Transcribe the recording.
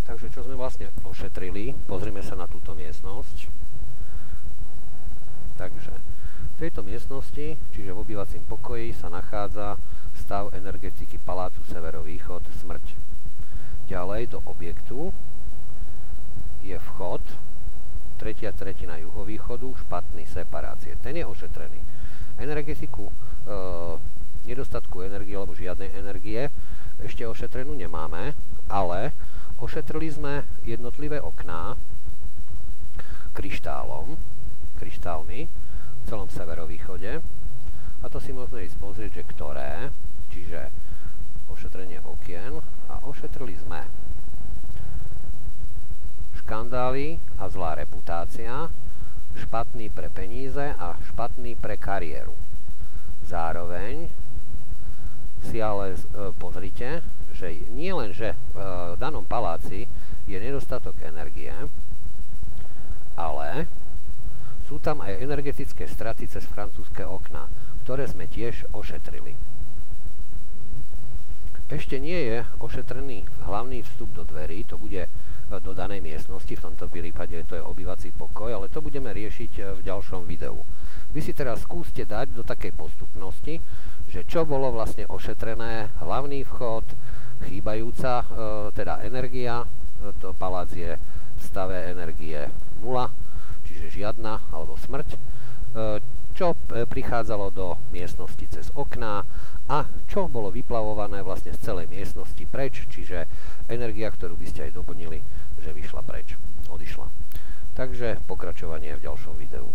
Takže čo sme vlastne ošetrili, pozrime sa na túto miestnosť. Takže v tejto miestnosti, čiže v obývacím pokoji, sa nachádza stav energetiky palácu severovýchod Smrť. Ďalej do objektu je vchod, tretia tretina juhovýchodu, špatný separácie. Ten je ošetrený. Energetiku nedostatku energie alebo žiadnej energie ešte ošetrenú nemáme, ale ošetrili sme jednotlivé okná kryštálmi v celom severovýchode. A to si môžeme ísť pozrieť, že ktoré, čiže ošetrenie okien, a ošetrili sme škandály a zlá reputácia, špatný pre peníze a špatný pre kariéru. Zároveň si ale pozrite, že nie len, že v danom paláci je nedostatok energie, ale sú tam aj energetické straty cez francúzske okná, ktoré sme tiež ošetrili. Ešte nie je ošetrený hlavný vstup do dverí, to bude do danej miestnosti, v tomto prípade to je obývací pokoj, ale to budeme riešiť v ďalšom videu. Vy si teraz skúste dať do takej postupnosti, že čo bolo vlastne ošetrené, hlavný vchod, chýbajúca teda energia, to palác je v stave energie 0, čiže žiadna alebo smrť, čo prichádzalo do miestnosti cez okná a čo bolo vyplavované vlastne z celej miestnosti preč, čiže energia, ktorú by ste aj doplnili, že vyšla preč, odišla. Takže pokračovanie v ďalšom videu.